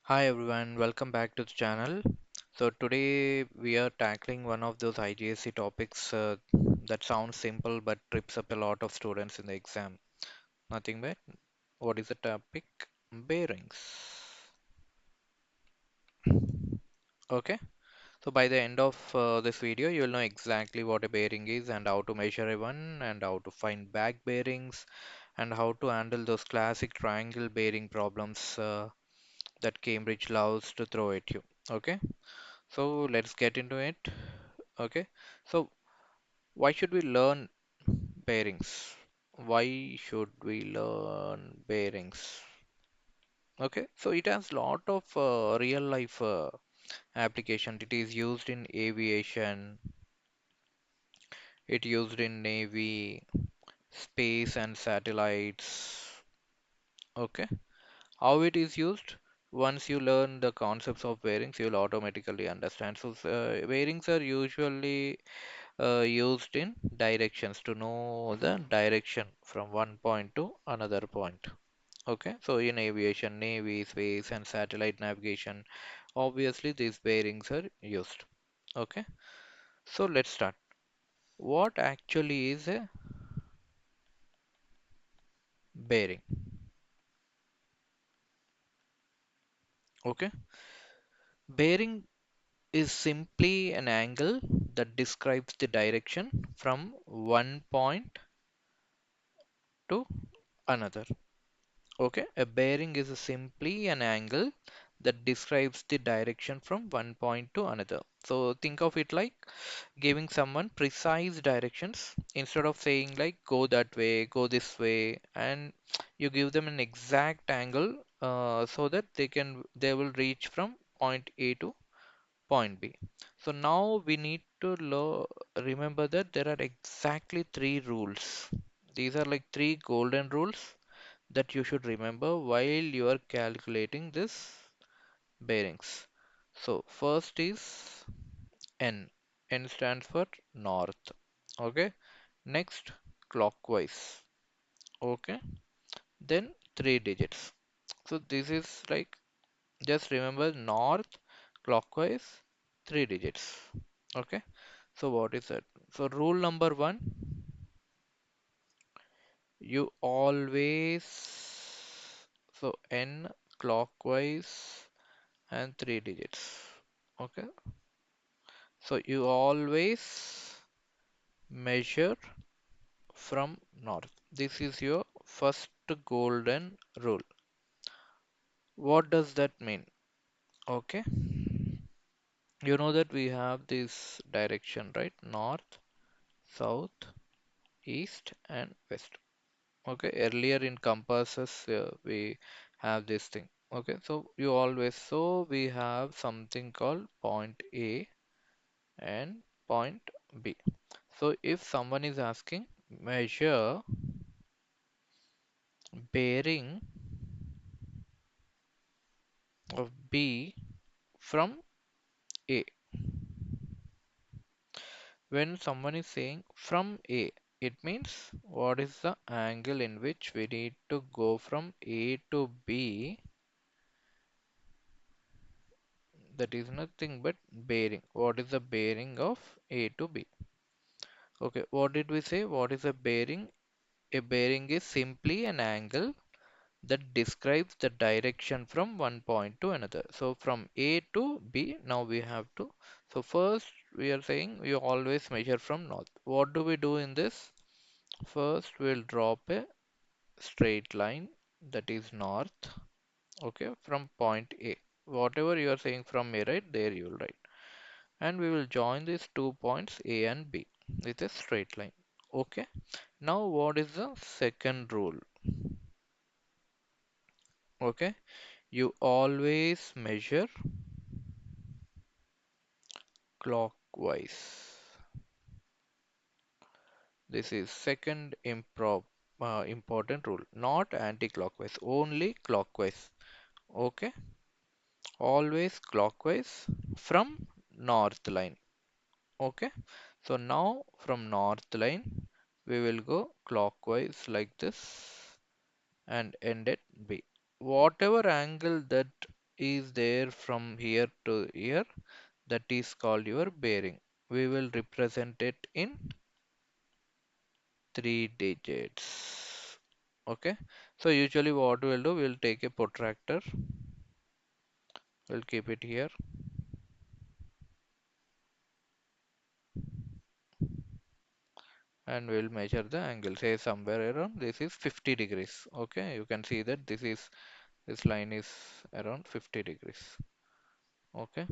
Hi everyone, welcome back to the channel. So today we are tackling one of those IGSE topics that sounds simple but trips up a lot of students in the exam. Nothing but what is the topic? Bearings. Okay, so by the end of this video, you will know exactly what a bearing is and how to measure a one and how to find back bearings and how to handle those classic triangle bearing problems that Cambridge loves to throw at you. Okay. So let's get into it. Okay. So why should we learn bearings? Why should we learn bearings? Okay. So it has lot of real life application. It is used in aviation. It used in navy, space and satellites. Okay. How it is used? Once you learn the concepts of bearings, you'll automatically understand. So bearings are usually used in directions to know the direction from one point to another point. Okay, so in aviation, navy, space, and satellite navigation, obviously these bearings are used. Okay, so let's start. What actually is a bearing? Okay, bearing is simply an angle that describes the direction from one point to another. Okay, a bearing is simply an angle that describes the direction from one point to another. So think of it like giving someone precise directions instead of saying like go that way, go this way, and you give them an exact angle so that they will reach from point A to point B. So now we need to remember that there are exactly three rules. These are like three golden rules that you should remember while you are calculating this bearings. So first is N. N stands for north. Okay. Next clockwise. Okay. Then three digits. So this is like just remember north, clockwise, three digits. Okay. So what is that? So rule number one, you always so N clockwise and three digits. Okay, so you always measure from north. This is your first golden rule. What does that mean? Okay, you know that we have this direction, right? North, south, east, and west. Okay, earlier in compasses, we have this thing. Okay, so you always, so we have something called point A and point B. So if someone is asking measure bearing of B from A. When someone is saying from A, it means what is the angle in which we need to go from A to B. That is nothing but bearing. What is the bearing of A to B? Okay, what did we say? What is a bearing? A bearing is simply an angle that describes the direction from one point to another. So from A to B, now we have to. So first we are saying we always measure from north. What do we do in this? First we'll drop a straight line that is north. Okay, from point A. Whatever you are saying from A, right, there you will write. And we will join these 2 points A and B with a straight line. Okay, now what is the second rule? Okay, you always measure clockwise. This is second important rule, not anti-clockwise, only clockwise. Okay, always clockwise from north line. Okay, so now from north line we will go clockwise like this and end at B. Whatever angle that is there from here to here, that is called your bearing. We will represent it in 3 digits. Okay, so usually what we'll do, we'll take a protractor, we'll keep it here, and we'll measure the angle, say somewhere around this is 50 degrees. Okay, you can see that this line is around 50 degrees. Okay,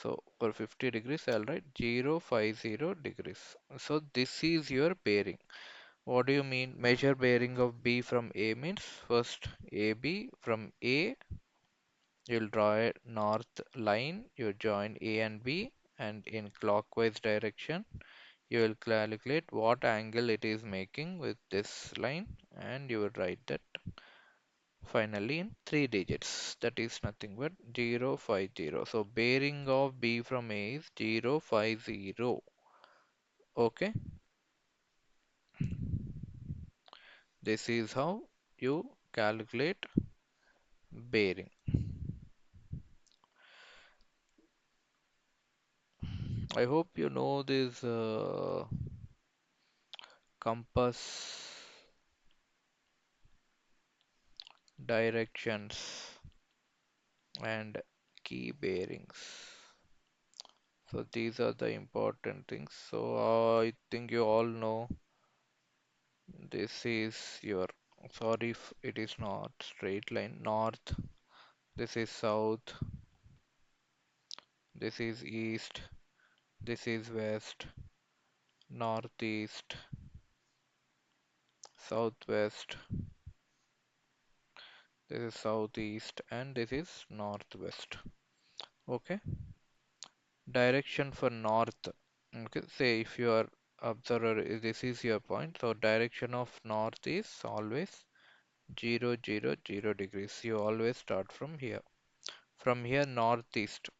so for 50 degrees I'll write 050 degrees. So this is your bearing. What do you mean measure bearing of B from A? Means first AB, from A you'll draw a north line, you join A and B, and in clockwise direction you will calculate what angle it is making with this line, and you will write that finally in 3 digits. That is nothing but 050. So bearing of B from A is 050. Okay, this is how you calculate bearing. I hope you know this compass directions and key bearings. So these are the important things. So I think you all know this is your, sorry if it is not straight line, north, this is south, this is east, this is west, northeast, southwest, this is southeast, and this is northwest. Okay, direction for north. Okay, say if you are observer, this is your point. So direction of north is always 000 degrees. You always start from here. From here northeast.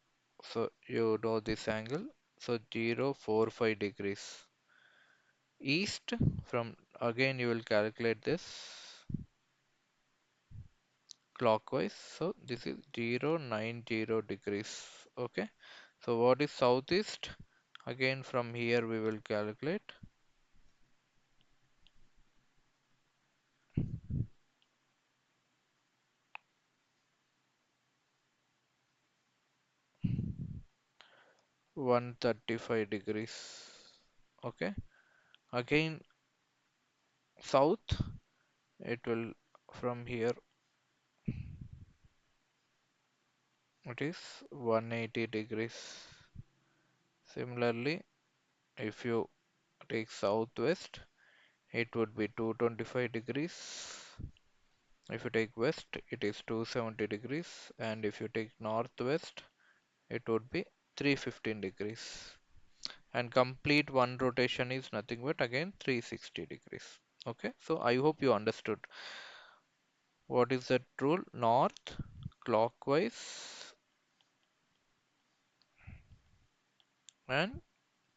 So you know this angle. So 045 degrees. East, from again you will calculate this clockwise. So this is 090 degrees. Okay. So what is southeast? Again from here we will calculate 135 degrees. Okay. Again south, it will from here it is 180 degrees. Similarly, if you take southwest, it would be 225 degrees. If you take west, it is 270 degrees. And if you take northwest, it would be 315 degrees. And complete one rotation is nothing but again 360 degrees. Okay, so I hope you understood what is that rule. North clockwise and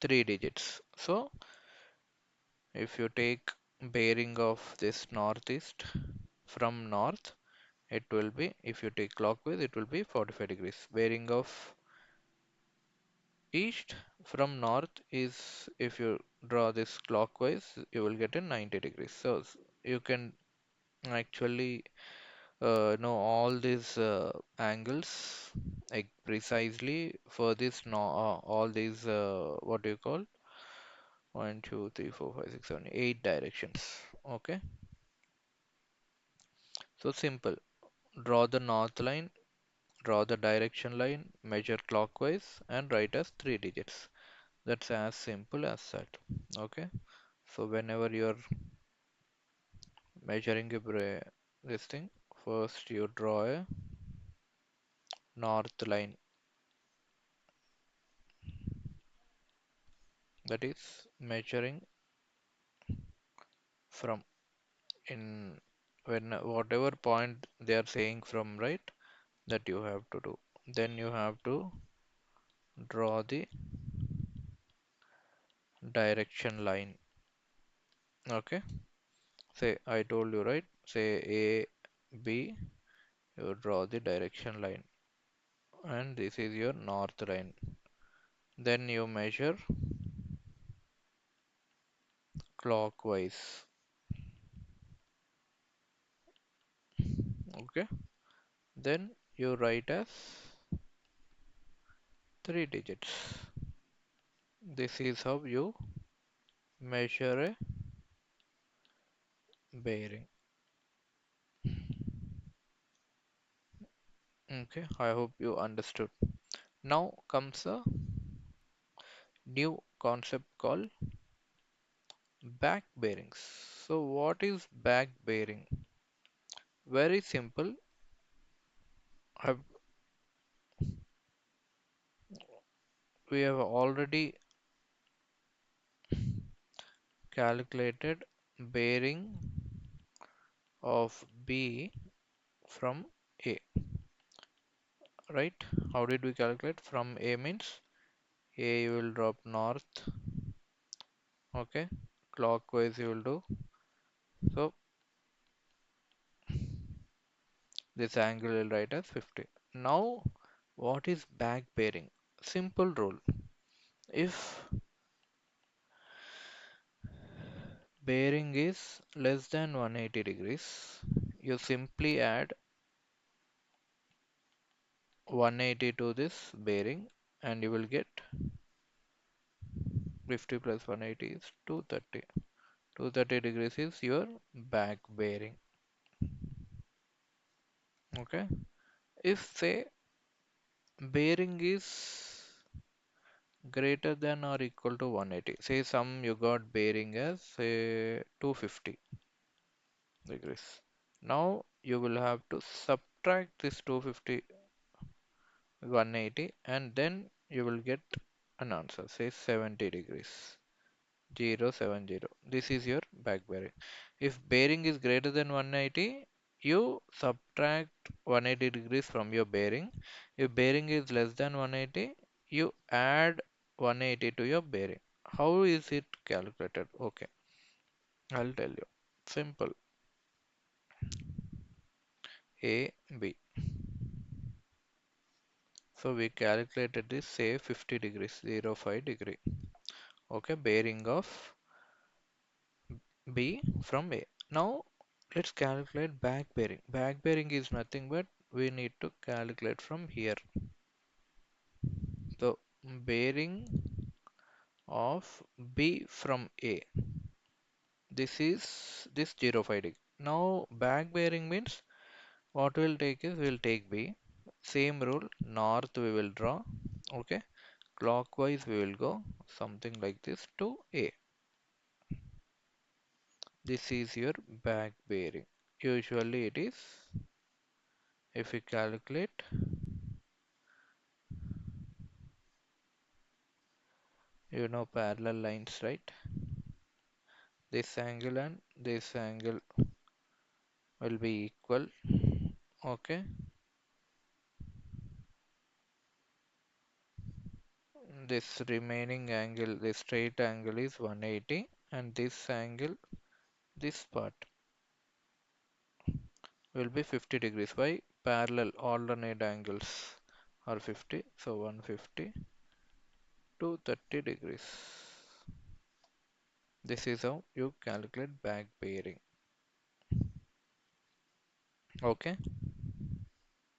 3 digits. So if you take bearing of this northeast from north, it will be, if you take clockwise, it will be 45 degrees. Bearing of east from north is, if you draw this clockwise, you will get a 90 degrees. So you can actually know all these angles precisely for this, no, all these what do you call, 1 2 3 4 5 6 7 8 directions. Okay, so simple. Draw the north line, draw the direction line, measure clockwise, and write as 3 digits. That's as simple as that. Okay, so whenever you're measuring this thing, first you draw a north line, that is measuring from, in when whatever point they are saying from, right, that you have to do. Then you have to draw the direction line. Okay, say I told you, right, say A B, You draw the direction line, and this is your north line. Then you measure clockwise. Okay. Then you write as 3 digits. This is how you measure a bearing. Okay, I hope you understood. Now comes a new concept called back bearings. So what is back bearing? Very simple. Have- We have already calculated bearing of B from A, right? How did we calculate? From A means A you will drop north, okay? Clockwise you will do. So this angle will write as 50. Now what is back bearing? Simple rule. If bearing is less than 180 degrees, you simply add 180 to this bearing and you will get 50 plus 180 is 230. 230 degrees is your back bearing. Okay. If say bearing is greater than or equal to 180, say some you got bearing as say 250 degrees. Now you will have to subtract this 250 180 and then you will get an answer, say 70 degrees. 070. This is your back bearing. If bearing is greater than 180, you subtract 180 degrees from your bearing. If bearing is less than 180, you add 180 to your bearing. How is it calculated? Okay, I'll tell you. Simple. A, B. So we calculated this, say 50 degrees, 05 degree. Okay, bearing of B from A. Now let's calculate back bearing. Back bearing is nothing but we need to calculate from here. So bearing of B from A. This is this 05 degree. Now back bearing means what we'll take is we'll take B. Same rule, north we will draw. Okay. Clockwise we will go something like this to A. This is your back bearing. Usually it is, if we calculate, you know parallel lines, right? This angle and this angle will be equal. Okay. This remaining angle, this straight angle is 180 and this angle, this part will be 50 degrees. Why? Parallel alternate angles are 50. So 150 to 30 degrees. This is how you calculate back bearing. Okay.